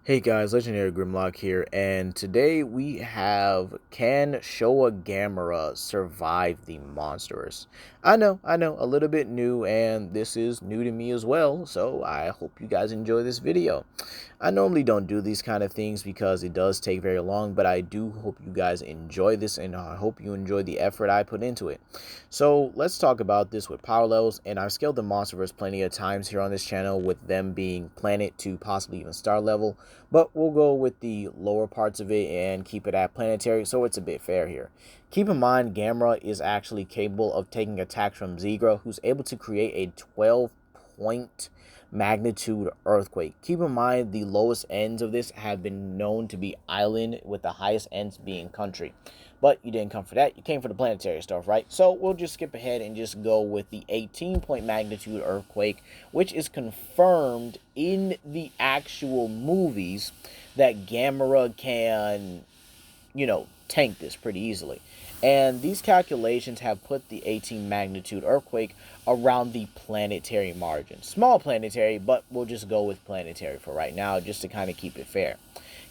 Hey guys, Legendary Grimlock here, and today we have Can Showa Gamera survive the Monsterverse? I know, a little bit new, and this is new to me as well, so I hope you guys enjoy this video. I normally don't do these kind of things because it does take very long, but I do hope you guys enjoy this, and I hope you enjoy the effort I put into it. So let's talk about this with power levels, and I've scaled the Monsterverse plenty of times here on this channel with them being planet to possibly even star level. But we'll go with the lower parts of it and keep it at planetary, so it's a bit fair here. Keep in mind, Gamera is actually capable of taking attacks from Zigra, who's able to create a 12-point magnitude earthquake. Keep in mind, the lowest ends of this have been known to be island, with the highest ends being country. But you didn't come for that. You came for the planetary stuff, right? So we'll just skip ahead and just go with the 18-point magnitude earthquake, which is confirmed in the actual movies that Gamera can, tank this pretty easily. And these calculations have put the 18 magnitude earthquake around the planetary margin. Small planetary, but we'll just go with planetary for right now, just to kind of keep it fair.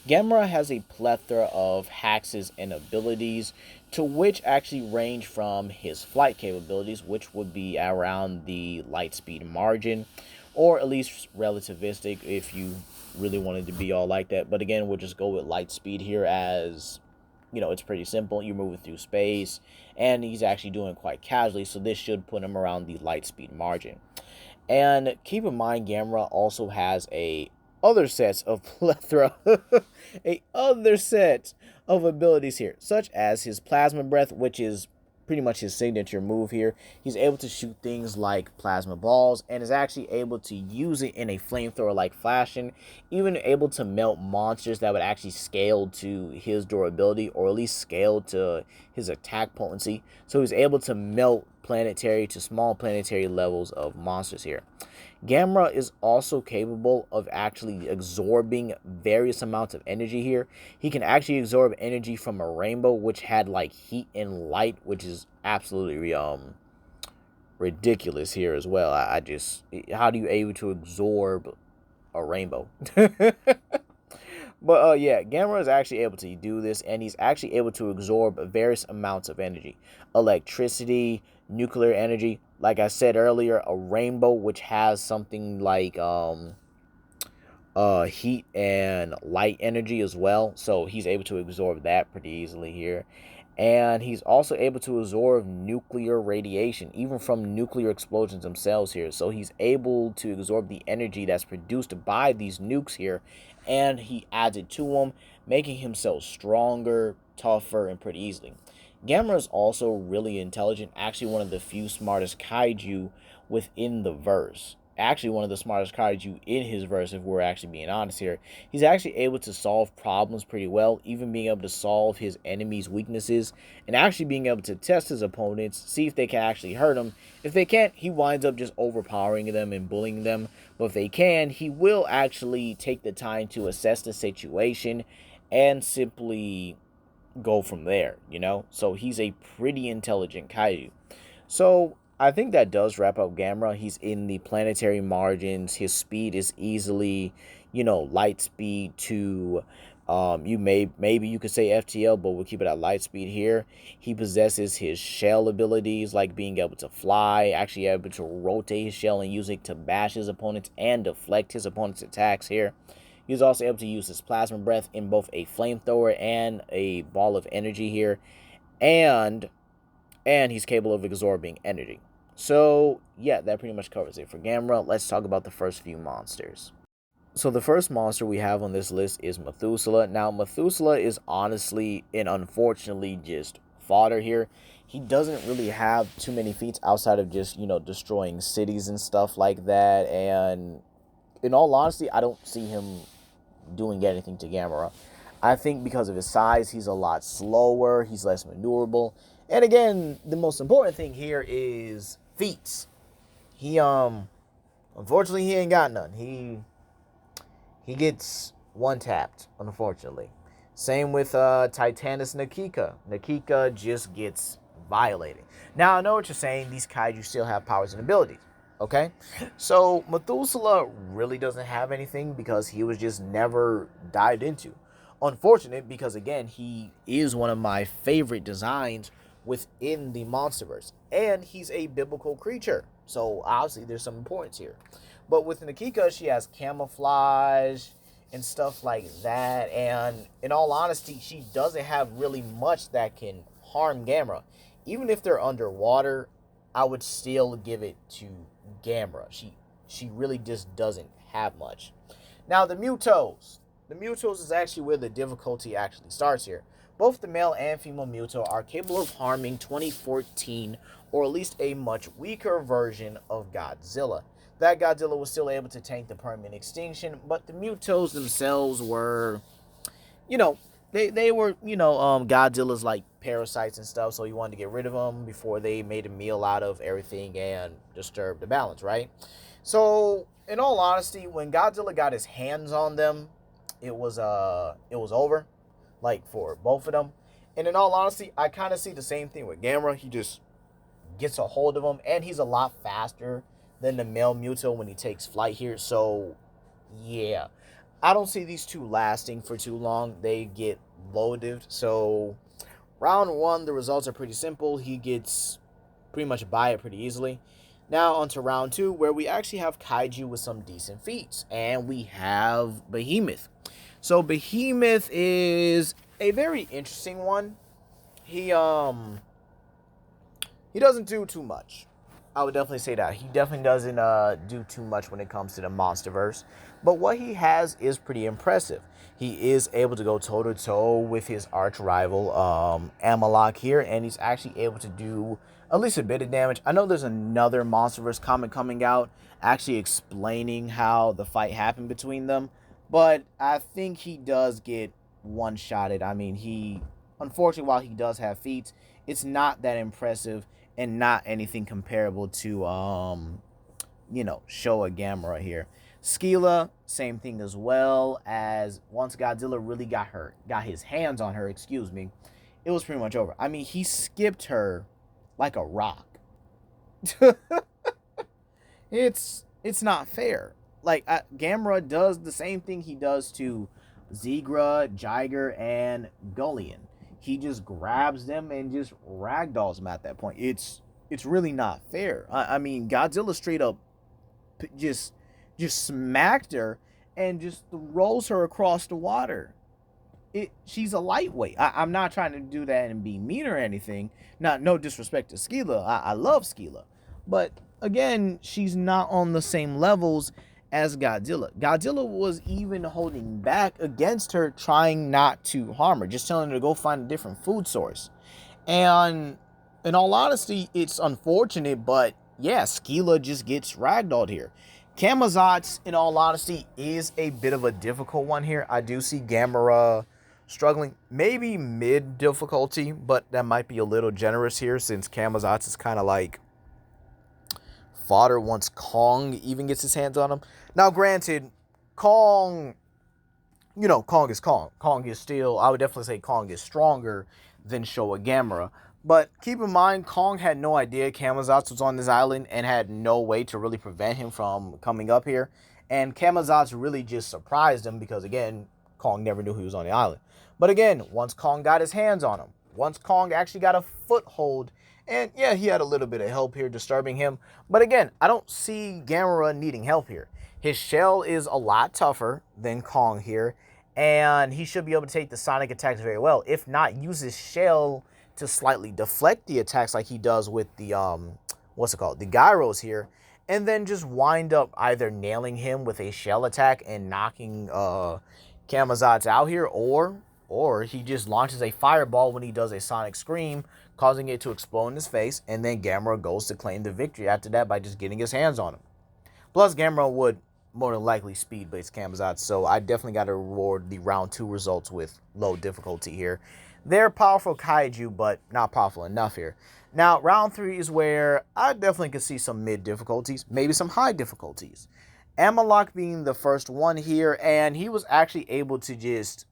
Gamera has a plethora of hacks and abilities, to which actually range from his flight capabilities, which would be around the light speed margin, or at least relativistic if you really wanted to be all like that. But again, we'll just go with light speed here, as it's pretty simple. You're moving through space, and he's actually doing it quite casually, so this should put him around the light speed margin. And keep in mind, Gamera also has a other sets of plethora, a other set of abilities here, such as his plasma breath, which is pretty much his signature move here. He's able to shoot things like plasma balls, and is actually able to use it in a flamethrower like fashion, even able to melt monsters that would actually scale to his durability, or at least scale to his attack potency. So he's able to melt planetary to small planetary levels of monsters here. Gamera is also capable of actually absorbing various amounts of energy here. He can actually absorb energy from a rainbow, which had like heat and light, which is absolutely ridiculous here as well. I just, how do you able to absorb a rainbow? But yeah, Gamera is actually able to do this, and he's actually able to absorb various amounts of energy, electricity, nuclear energy. Like I said earlier, a rainbow, which has something like heat and light energy as well. So he's able to absorb that pretty easily here. And he's also able to absorb nuclear radiation, even from nuclear explosions themselves here. So he's able to absorb the energy that's produced by these nukes here, and he adds it to them, making himself stronger, tougher, and pretty easily. Gamera is also really intelligent, actually one of the few smartest kaiju within the verse. Actually one of the smartest kaiju in his verse, if we're actually being honest here. He's actually able to solve problems pretty well, even being able to solve his enemies' weaknesses, and actually being able to test his opponents, see if they can actually hurt him. If they can't, he winds up just overpowering them and bullying them. But if they can, he will actually take the time to assess the situation and simply go from there. So he's a pretty intelligent kaiju. So I think that does wrap up Gamera. He's in the planetary margins. His speed is easily, light speed to, maybe you could say FTL, but we'll keep it at light speed here. He possesses his shell abilities, like being able to fly, actually able to rotate his shell and use it to bash his opponents and deflect his opponent's attacks here. He's also able to use his plasma breath in both a flamethrower and a ball of energy here, and he's capable of absorbing energy. So yeah, that pretty much covers it for Gamera. Let's talk about the first few monsters. So the first monster we have on this list is Methuselah. Now Methuselah is honestly and unfortunately just fodder here. He doesn't really have too many feats outside of just, destroying cities and stuff like that. And in all honesty, I don't see him doing anything to Gamera. I think because of his size, he's a lot slower, he's less maneuverable. And again, the most important thing here is feats. He unfortunately he ain't got none. He gets one tapped, unfortunately. Same with Titanus Nakika. Nakika just gets violated. Now I know what you're saying, these kaiju still have powers and abilities. Okay, so Methuselah really doesn't have anything because he was just never dived into. Unfortunate because again, he is one of my favorite designs within the Monsterverse, and he's a biblical creature. So obviously, there's some importance here. But with Nikika, she has camouflage and stuff like that. And in all honesty, she doesn't have really much that can harm Gamera. Even if they're underwater, I would still give it to Gamera. She really just doesn't have much. Now the Mutos. The Mutos is actually where the difficulty actually starts here. Both the male and female Muto are capable of harming 2014 or at least a much weaker version of Godzilla. That Godzilla was still able to tank the permanent extinction, but the Mutos themselves were, you know, they were, Godzilla's like parasites and stuff, so he wanted to get rid of them before they made a meal out of everything and disturbed the balance, right? So, in all honesty, when Godzilla got his hands on them, it was over, like for both of them. And in all honesty, I kind of see the same thing with Gamera. He just gets a hold of him, and he's a lot faster than the male Muto when he takes flight here. So, yeah, I don't see these two lasting for too long. They get low-lived. So, round one, the results are pretty simple. He gets pretty much by it pretty easily. Now, on to round two, where we actually have Kaiju with some decent feats. And we have Behemoth. So, Behemoth is a very interesting one. He doesn't do too much. I would definitely say that. He definitely doesn't do too much when it comes to the Monsterverse. But what he has is pretty impressive. He is able to go toe-to-toe with his arch rival, Amalok here, and he's actually able to do at least a bit of damage. I know there's another Monsterverse comic coming out actually explaining how the fight happened between them, but I think he does get one-shotted. I mean, unfortunately, while he does have feats, it's not that impressive and not anything comparable to Showa Gamera here. Skila, same thing as well. As once Godzilla really got his hands on her, it was pretty much over. I mean, he skipped her like a rock. it's not fair. Like Gamera does the same thing he does to Zigra, Jiger, and Gullion. He just grabs them and just ragdolls them at that point. It's really not fair. I mean, Godzilla straight up just smacked her and just rolls her across the water. She's a lightweight. I'm not trying to do that and be mean or anything. No disrespect to Skila. I love Skila. But again, she's not on the same levels as Godzilla. Godzilla was even holding back against her, trying not to harm her, just telling her to go find a different food source. And in all honesty, it's unfortunate, but yeah, Skila just gets ragdolled here. Camazotz, in all honesty, is a bit of a difficult one here. I do see Gamera struggling, maybe mid difficulty, but that might be a little generous here since Camazotz is kind of like fodder once Kong even gets his hands on him. Now, granted, Kong is Kong. Kong is still, I would definitely say Kong is stronger than Showa Gamera. But keep in mind, Kong had no idea Camazotz was on this island and had no way to really prevent him from coming up here. And Camazotz really just surprised him because, again, Kong never knew he was on the island. But again, once Kong got his hands on him, once Kong actually got a foothold, and yeah, he had a little bit of help here disturbing him. But again, I don't see Gamera needing help here. His shell is a lot tougher than Kong here, and he should be able to take the sonic attacks very well. If not, use his shell to slightly deflect the attacks like he does with the, the gyros here, and then just wind up either nailing him with a shell attack and knocking Camazotz out here, or he just launches a fireball when he does a sonic scream, causing it to explode in his face, and then Gamera goes to claim the victory after that by just getting his hands on him. Plus, Gamera would more than likely speed base Camazotz, so I definitely got to reward the round 2 results with low difficulty here. They're powerful kaiju, but not powerful enough here. Now, round 3 is where I definitely could see some mid difficulties, maybe some high difficulties. Amalok being the first one here, and he was actually able to just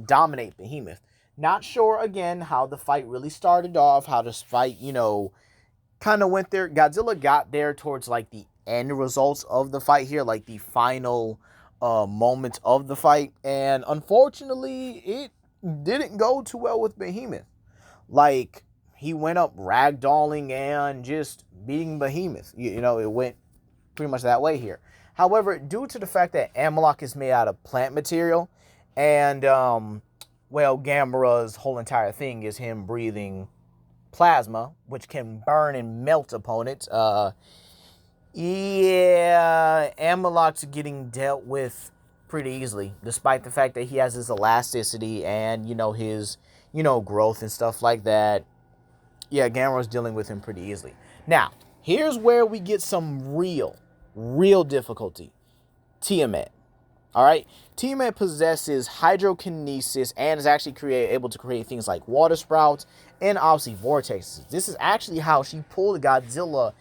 dominate Behemoth. Not sure, again, how the fight really started off, how this fight, kind of went there. Godzilla got there towards, like, the end results of the fight here, like the final moments of the fight. And unfortunately, it didn't go too well with Behemoth. Like, he went up ragdolling and just beating Behemoth. You know, it went pretty much that way here. However, due to the fact that Amalok is made out of plant material, and, well, Gamera's whole entire thing is him breathing plasma, which can burn and melt opponents, yeah, Amalok's getting dealt with pretty easily, despite the fact that he has his elasticity and, his, growth and stuff like that. Yeah, Gamera's dealing with him pretty easily. Now, here's where we get some real difficulty. Tiamat. All right, Tiamat possesses hydrokinesis and is actually able to create things like water sprouts and obviously vortexes. This is actually how she pulled Godzilla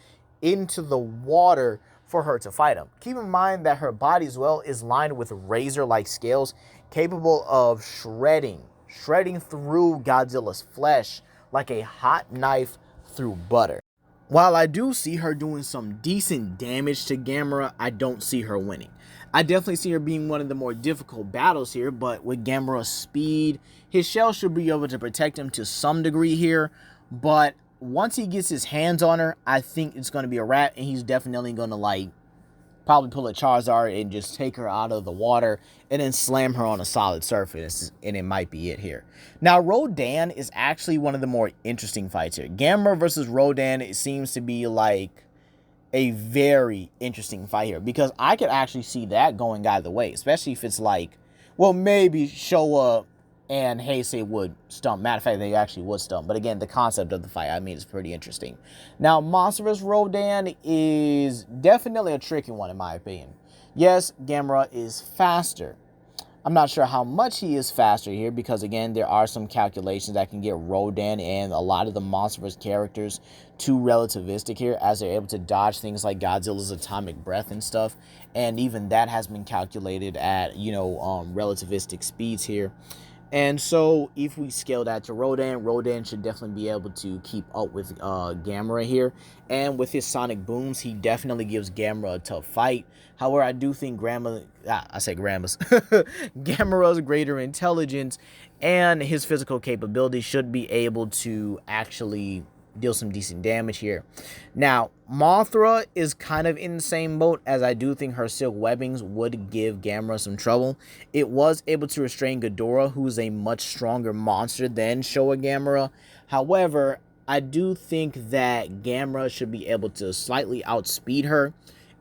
into the water for her to fight him. Keep in mind that her body as well is lined with razor-like scales capable of shredding through Godzilla's flesh like a hot knife through butter. While I do see her doing some decent damage to Gamera, I don't see her winning. I definitely see her being one of the more difficult battles here, but with Gamera's speed, his shell should be able to protect him to some degree here, but once he gets his hands on her, I think it's going to be a wrap, and he's definitely going to, probably pull a Charizard and just take her out of the water and then slam her on a solid surface, and it might be it here. Now, Rodan is actually one of the more interesting fights here. Gamera versus Rodan, it seems to be like a very interesting fight here, because I could actually see that going either way, especially if it's maybe Showa and Heisei would stump. Matter of fact, they actually would stump. But again, the concept of the fight, is pretty interesting. Now, Monsterverse Rodan is definitely a tricky one, in my opinion. Yes, Gamera is faster. I'm not sure how much he is faster here, because again, there are some calculations that can get Rodan and a lot of the Monsterverse characters too relativistic here, as they're able to dodge things like Godzilla's atomic breath and stuff. And even that has been calculated at, relativistic speeds here. And so if we scale that to Rodan should definitely be able to keep up with Gamera here. And with his sonic booms, he definitely gives Gamera a tough fight. However, I do think Gamera's greater intelligence and his physical capability should be able to actually deal some decent damage here. Now, Mothra is kind of in the same boat, as I do think her silk webbings would give Gamera some trouble. It was able to restrain Ghidorah, who's a much stronger monster than Showa Gamera. However, I do think that Gamera should be able to slightly outspeed her,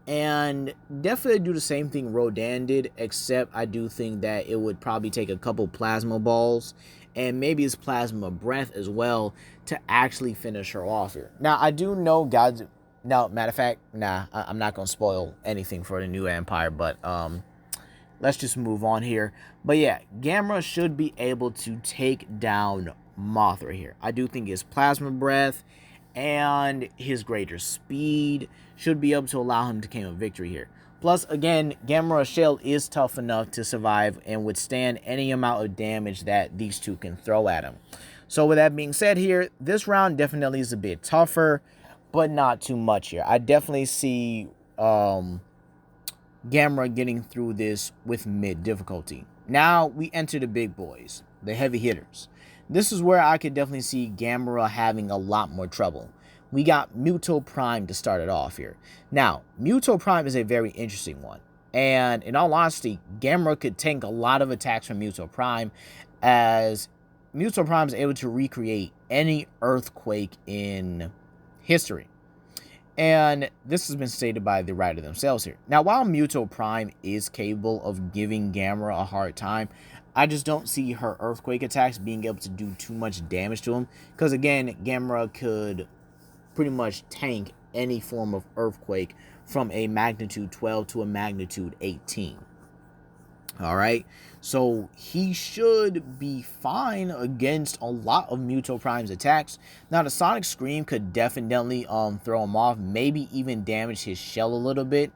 and definitely do the same thing Rodan did, except I do think that it would probably take a couple plasma balls and maybe his plasma breath as well to actually finish her off here. Now, I do know matter of fact, I'm not going to spoil anything for the new Empire, but let's just move on here. But yeah, Gamera should be able to take down Mothra here. I do think his plasma breath and his greater speed should be able to allow him to claim a victory here. Plus, again, Gamera's shell is tough enough to survive and withstand any amount of damage that these two can throw at him. So with that being said here, this round definitely is a bit tougher, but not too much here. I definitely see Gamera getting through this with mid difficulty. Now we enter the big boys, the heavy hitters. This is where I could definitely see Gamera having a lot more trouble. We got Muto Prime to start it off here. Now, Muto Prime is a very interesting one. And in all honesty, Gamera could tank a lot of attacks from Muto Prime, as Muto Prime is able to recreate any earthquake in history. And this has been stated by the writer themselves here. Now, while Muto Prime is capable of giving Gamera a hard time, I just don't see her earthquake attacks being able to do too much damage to him. Because again, Gamera could pretty much tank any form of earthquake from a magnitude 12 to a magnitude 18. Alright, so he should be fine against a lot of Muto Prime's attacks. Now, the Sonic Scream could definitely throw him off, maybe even damage his shell a little bit.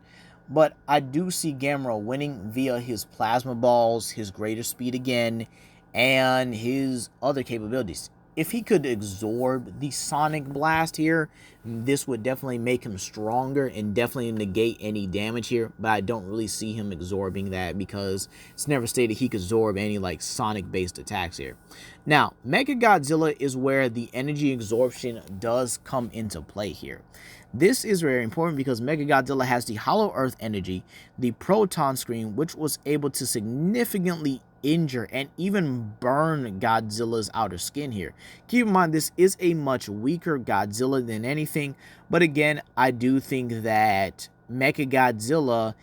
But I do see Gamera winning via his plasma balls, his greater speed again, and his other capabilities. if he could absorb the Sonic Blast here, this would definitely make him stronger and definitely negate any damage here. But I don't really see him absorbing that because it's never stated he could absorb any like Sonic-based attacks here. Now, Mechagodzilla is where the energy absorption does come into play here. This is very important because Mechagodzilla has the Hollow Earth energy, the Proton Screen, which was able to significantly injure and even burn Godzilla's outer skin here. Keep in mind, this is a much weaker Godzilla than anything, but again, I do think that Mechagodzilla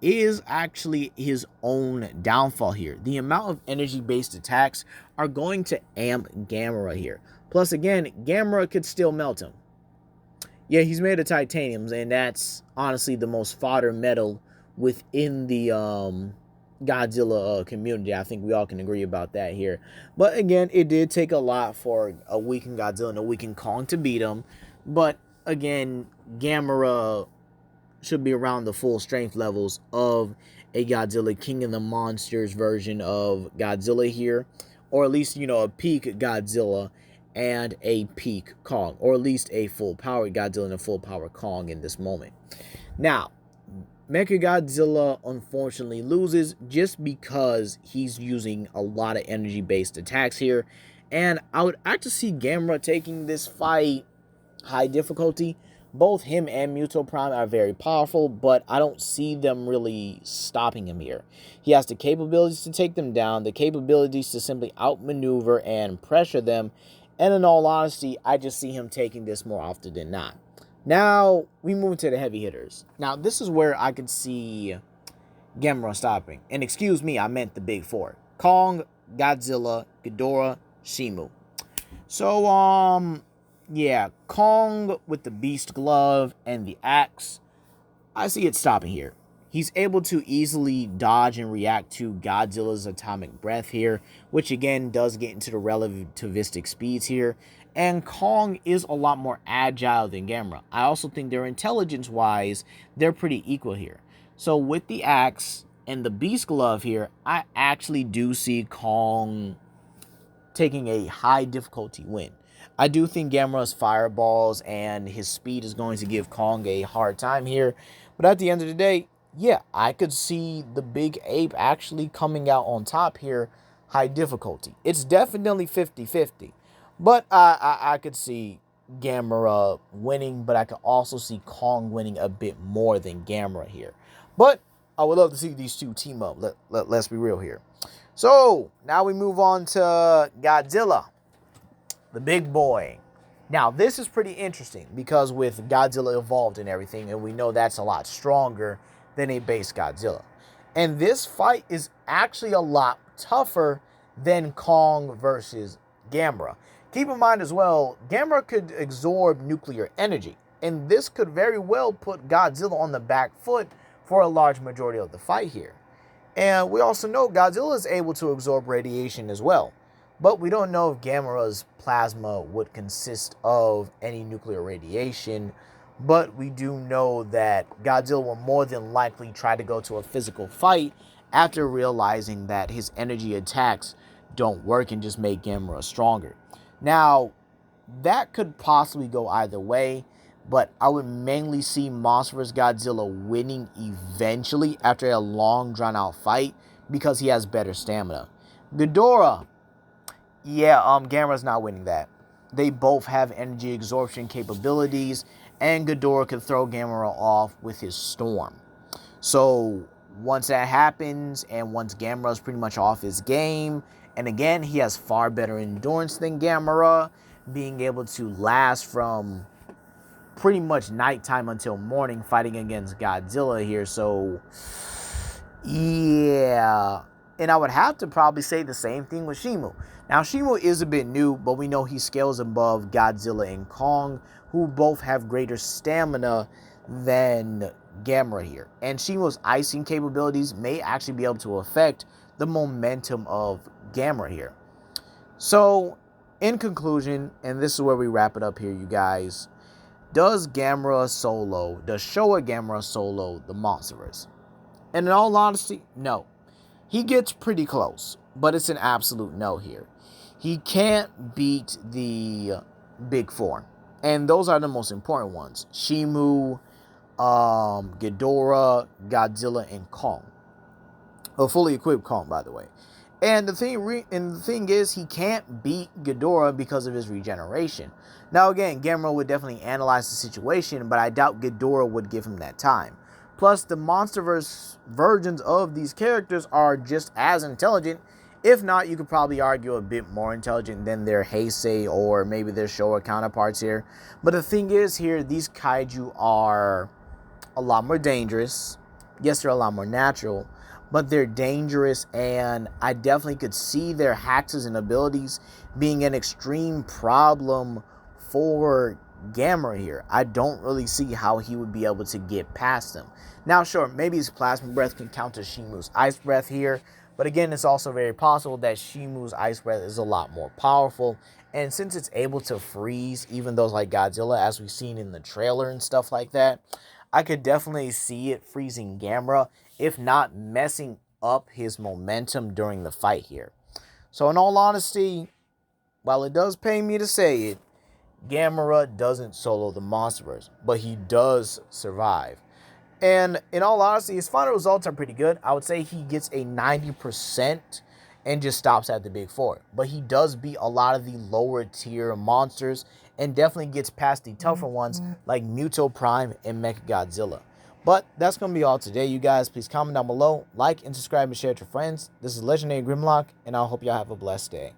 is actually his own downfall here. The amount of energy-based attacks are going to amp Gamera here. Plus, again, Gamera could still melt him. Yeah, he's made of titanium, and that's honestly the most fodder metal within the Godzilla community. I think we all can agree about that here. But again, it did take a lot for a weakened Godzilla and a weakened Kong to beat him. But again, Gamera should be around the full strength levels of a Godzilla King of the Monsters version of Godzilla here. Or at least, you know, a peak Godzilla and a peak Kong, or at least a full-powered Godzilla and a full-power Kong in this moment. Now, Mechagodzilla unfortunately loses just because he's using a lot of energy-based attacks here, and I would actually see Gamera taking this fight high difficulty. Both him and Muto Prime are very powerful, but I don't see them really stopping him here. He has the capabilities to take them down, the capabilities to simply outmaneuver and pressure them, and in all honesty, I just see him taking this more often than not. Now, we move to the heavy hitters. Now, this is where I could see Gamera stopping. And excuse me, I meant the big four. Kong, Godzilla, Ghidorah, Shimu. So, yeah, Kong with the Beast Glove and the Axe, I see it stopping here. He's able to easily dodge and react to Godzilla's atomic breath here, which again does get into the relativistic speeds here. And Kong is a lot more agile than Gamera. I also think their intelligence-wise, they're pretty equal here. So with the Axe and the Beast Glove here, I actually do see Kong taking a high difficulty win. I do think Gamera's fireballs and his speed is going to give Kong a hard time here. But at the end of the day, yeah, I could see the big ape actually coming out on top here, high difficulty. It's definitely 50-50. But I could see Gamera winning, but I could also see Kong winning a bit more than Gamera here. But I would love to see these two team up. Let's be real here. So, now we move on to Godzilla, the big boy. Now, this is pretty interesting because with Godzilla evolved and everything, and we know that's a lot stronger than a base Godzilla. And this fight is actually a lot tougher than Kong versus Gamera. Keep in mind as well, Gamera could absorb nuclear energy, and this could very well put Godzilla on the back foot for a large majority of the fight here. And we also know Godzilla is able to absorb radiation as well. But we don't know if Gamera's plasma would consist of any nuclear radiation. But we do know that Godzilla will more than likely try to go to a physical fight after realizing that his energy attacks don't work and just make Gamera stronger. Now, that could possibly go either way, but I would mainly see Monsterverse Godzilla winning eventually after a long drawn-out fight because he has better stamina. Ghidorah, yeah, Gamera's not winning that. They both have energy absorption capabilities, and Ghidorah can throw Gamera off with his storm. So once that happens, and once Gamera's pretty much off his game, and again, he has far better endurance than Gamera, being able to last from pretty much nighttime until morning fighting against Godzilla here. So, yeah. And I would have to probably say the same thing with Shimu. Now, Shimu is a bit new, but we know he scales above Godzilla and Kong, who both have greater stamina than Gamera here. And Shimu's icing capabilities may actually be able to affect the momentum of Gamera here. So, in conclusion, and this is where we wrap it up here, you guys, does Showa Gamera solo the Monsterverse? And in all honesty, no. He gets pretty close, but it's an absolute no here. He can't beat the big four. And those are the most important ones. Shimu, Ghidorah, Godzilla, and Kong. A fully equipped Kong, by the way. And the thing is, he can't beat Ghidorah because of his regeneration. Now, again, Gamera would definitely analyze the situation, but I doubt Ghidorah would give him that time. Plus, the Monsterverse versions of these characters are just as intelligent. If not, you could probably argue a bit more intelligent than their Heisei or maybe their Showa counterparts here. But the thing is here, these kaiju are a lot more dangerous. Yes, they're a lot more natural, but they're dangerous, and I definitely could see their hacks and abilities being an extreme problem for Gamera here. I don't really see how he would be able to get past them. Now, sure, maybe his plasma breath can counter Shimu's ice breath here, but again, it's also very possible that Shimu's ice breath is a lot more powerful, and since it's able to freeze even those like Godzilla, as we've seen in the trailer and stuff like that, I could definitely see it freezing Gamera, if not messing up his momentum during the fight here. So in all honesty, while it does pain me to say it, Gamera doesn't solo the Monsterverse, but he does survive. And in all honesty, his final results are pretty good. I would say he gets a 90% and just stops at the big four. But he does beat a lot of the lower tier monsters and definitely gets past the tougher ones like Muto Prime and Mechagodzilla. But that's going to be all today, you guys. Please comment down below, like and subscribe and share with your friends. This is Legendary Grimlock, and I hope y'all have a blessed day.